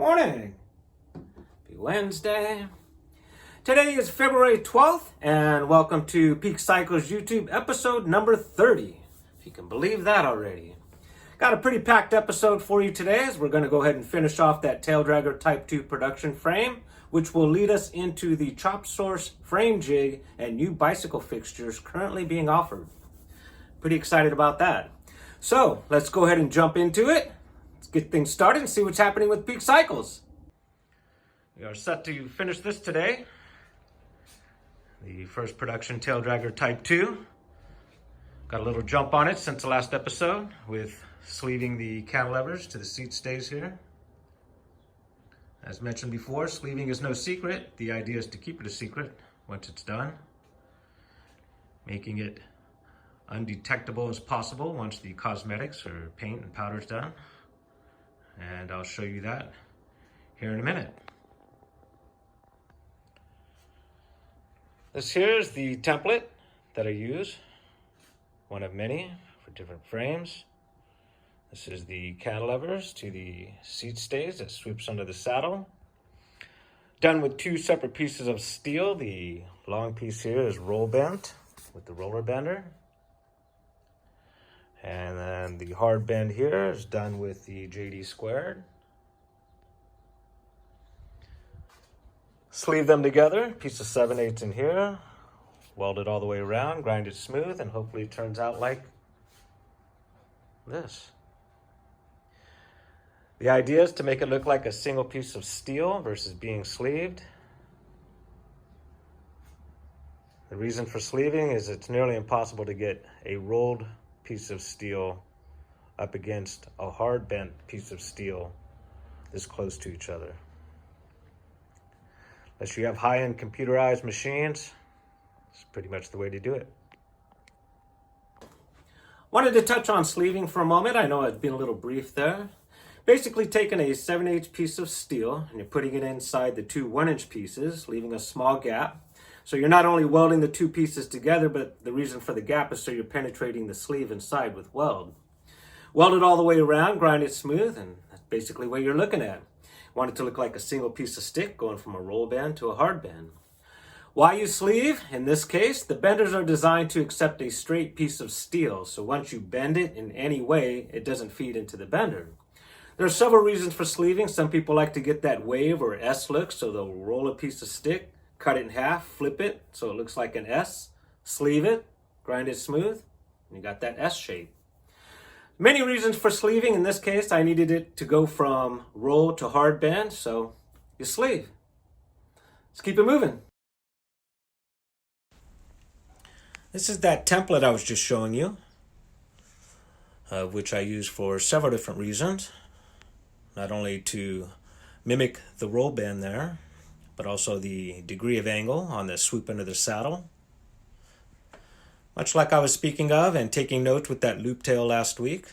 morning. Happy Wednesday. Today is February 12th, and welcome to Peak Cycles YouTube episode number 30. If you can believe that already. Got a pretty packed episode for you today, as we're going to go ahead and finish off that tail dragger Type 2 production frame, which will lead us into the chop source frame jig and new bicycle fixtures currently being offered. Pretty excited about that. So let's go ahead and jump into it. Let's get things started and see what's happening with Peak Cycles. We are set to finish this today. The first production tail dragger Type 2. Got a little jump on it since the last episode with sleeving the cantilevers to the seat stays here. As mentioned before, sleeving is no secret. The idea is to keep it a secret once it's done, making it undetectable as possible once the cosmetics or paint and powder is done. And I'll show you that here in a minute. This here is the template that I use, one of many for different frames. This is the cantilevers to the seat stays that swoops under the saddle. Done with two separate pieces of steel. The long piece here is roll bent with the roller bender. And then the hard bend here is done with the JD squared. Sleeve them together, piece of 7/8 in here, weld it all the way around, grind it smooth, and hopefully it turns out like this. The idea is to make it look like a single piece of steel versus being sleeved. The reason for sleeving is it's nearly impossible to get a rolled piece of steel up against a hard bent piece of steel this close to each other. Unless you have high-end computerized machines, it's pretty much the way to do it. Wanted to touch on sleeving for a moment. I know I've been a little brief there. Basically taking a 7/8 piece of steel and you're putting it inside the two 1-inch pieces, leaving a small gap. So you're not only welding the two pieces together, but the reason for the gap is so you're penetrating the sleeve inside with weld. Weld it all the way around, grind it smooth, and that's basically what you're looking at. Want it to look like a single piece of stick going from a roll bend to a hard bend. Why you sleeve? In this case, the benders are designed to accept a straight piece of steel. So once you bend it in any way, it doesn't feed into the bender. There are several reasons for sleeving. Some people like to get that wave or S look, so they'll roll a piece of stick, cut it in half, flip it so it looks like an S, sleeve it, grind it smooth, and you got that S shape. Many reasons for sleeving. In this case, I needed it to go from roll to hard bend, so you sleeve. Let's keep it moving. This is that template I was just showing you, which I use for several different reasons. Not only to mimic the roll bend there, but also the degree of angle on the swoop under the saddle. Much like I was speaking of and taking notes with that loop tail last week,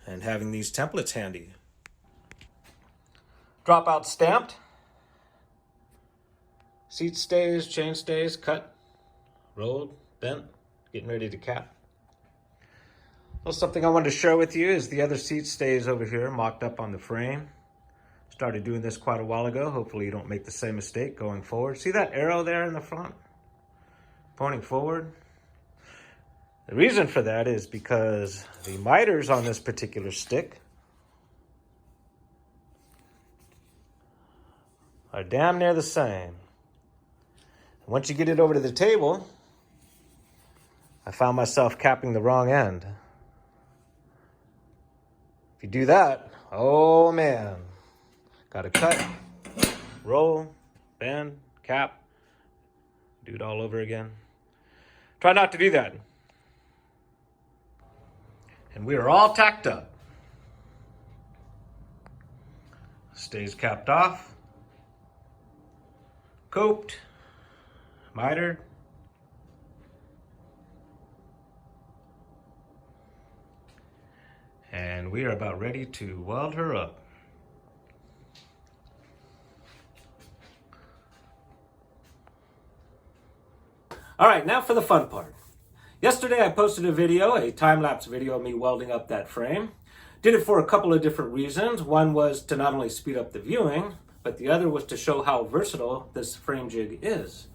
and having these templates handy. Dropout stamped. Seat stays, chain stays, cut, rolled, bent, getting ready to cap. Well, something I wanted to share with you is the other seat stays over here mocked up on the frame. Started doing this quite a while ago. Hopefully you don't make the same mistake going forward. See that arrow there in the front? Pointing forward? The reason for that is because the miters on this particular stick are damn near the same. Once you get it over to the table, I found myself capping the wrong end. If you do that, oh man, gotta cut, roll, bend, cap, do it all over again. Try not to do that. And we are all tacked up. Stays capped off, coped, mitered. And we are about ready to weld her up. All right, now for the fun part. Yesterday I posted a video, a time-lapse video of me welding up that frame. Did it for a couple of different reasons. One was to not only speed up the viewing, but the other was to show how versatile this frame jig is.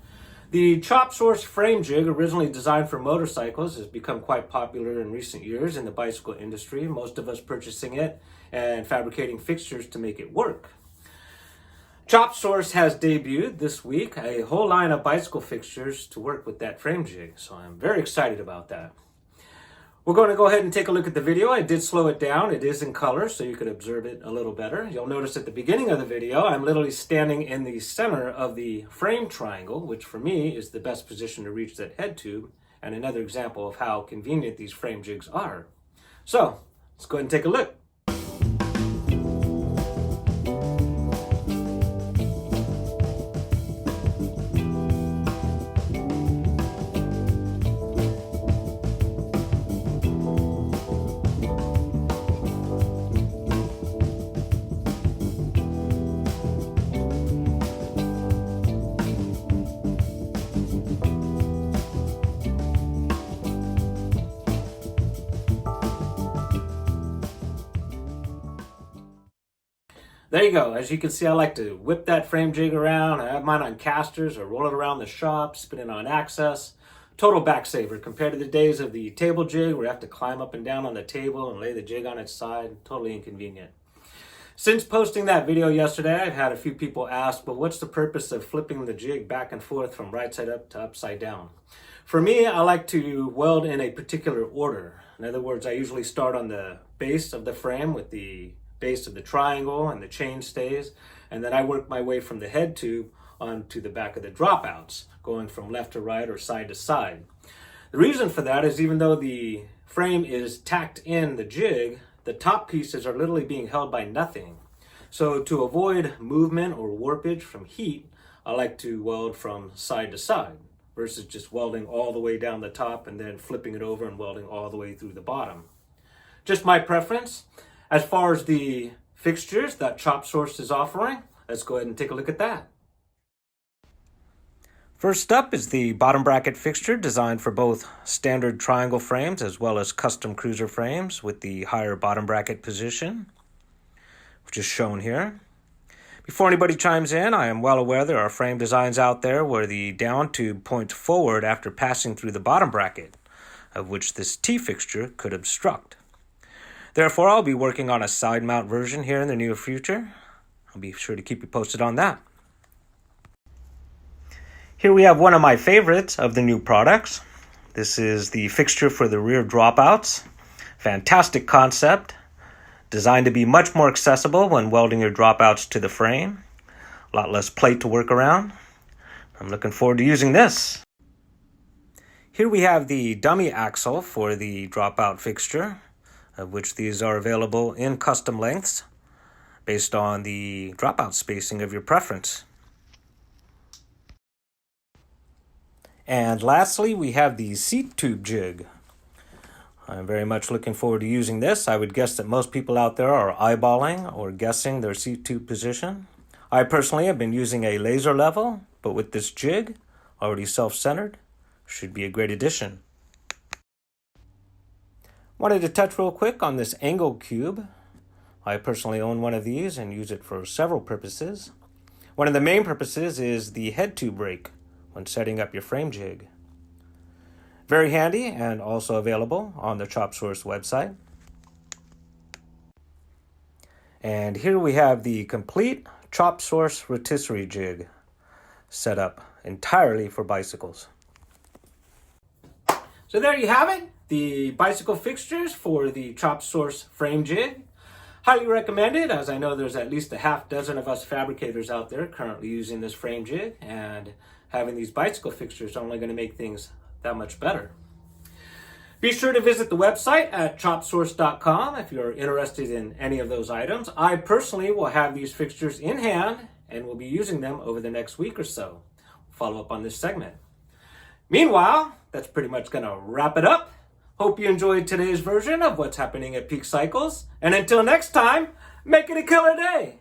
The Chop Source frame jig, originally designed for motorcycles, has become quite popular in recent years in the bicycle industry, most of us purchasing it and fabricating fixtures to make it work. Chop Source has debuted this week a whole line of bicycle fixtures to work with that frame jig, so I'm very excited about that. We're going to go ahead and take a look at the video. I did slow it down. It is in color, so you can observe it a little better. You'll notice at the beginning of the video, I'm literally standing in the center of the frame triangle, which for me is the best position to reach that head tube, and another example of how convenient these frame jigs are. So, let's go ahead and take a look. There you go. As you can see, I like to whip that frame jig around. I have mine on casters or roll it around the shop, spin it on axis. Total back saver compared to the days of the table jig where you have to climb up and down on the table and lay the jig on its side. Totally inconvenient. Since posting that video yesterday, I've had a few people ask, well, what's the purpose of flipping the jig back and forth from right side up to upside down? For me, I like to weld in a particular order. In other words, I usually start on the base of the frame with the base of the triangle and the chain stays, and then I work my way from the head tube onto the back of the dropouts, going from left to right or side to side. The reason for that is even though the frame is tacked in the jig, the top pieces are literally being held by nothing. So to avoid movement or warpage from heat, I like to weld from side to side versus just welding all the way down the top and then flipping it over and welding all the way through the bottom. Just my preference. As far as the fixtures that Chop Source is offering, let's go ahead and take a look at that. First up is the bottom bracket fixture designed for both standard triangle frames as well as custom cruiser frames with the higher bottom bracket position, which is shown here. Before anybody chimes in, I am well aware there are frame designs out there where the down tube points forward after passing through the bottom bracket, of which this T fixture could obstruct. Therefore, I'll be working on a side mount version here in the near future. I'll be sure to keep you posted on that. Here we have one of my favorites of the new products. This is the fixture for the rear dropouts. Fantastic concept, designed to be much more accessible when welding your dropouts to the frame. A lot less plate to work around. I'm looking forward to using this. Here we have the dummy axle for the dropout fixture, of which these are available in custom lengths based on the dropout spacing of your preference. And lastly, we have the seat tube jig. I'm very much looking forward to using this. I would guess that most people out there are eyeballing or guessing their seat tube position. I personally have been using a laser level, but with this jig, already self-centered, should be a great addition. Wanted to touch real quick on this angle cube. I personally own one of these and use it for several purposes. One of the main purposes is the head tube brake when setting up your frame jig. Very handy and also available on the Chop Source website. And here we have the complete Chop Source rotisserie jig set up entirely for bicycles. So there you have it. The bicycle fixtures for the Chop Source frame jig. Highly recommended, as I know there's at least a half dozen of us fabricators out there currently using this frame jig, and having these bicycle fixtures is only going to make things that much better. Be sure to visit the website at chopsource.com if you're interested in any of those items. I personally will have these fixtures in hand and will be using them over the next week or so. Follow up on this segment. Meanwhile, that's pretty much going to wrap it up. Hope you enjoyed today's version of what's happening at Peak Cycles. And until next time, make it a killer day.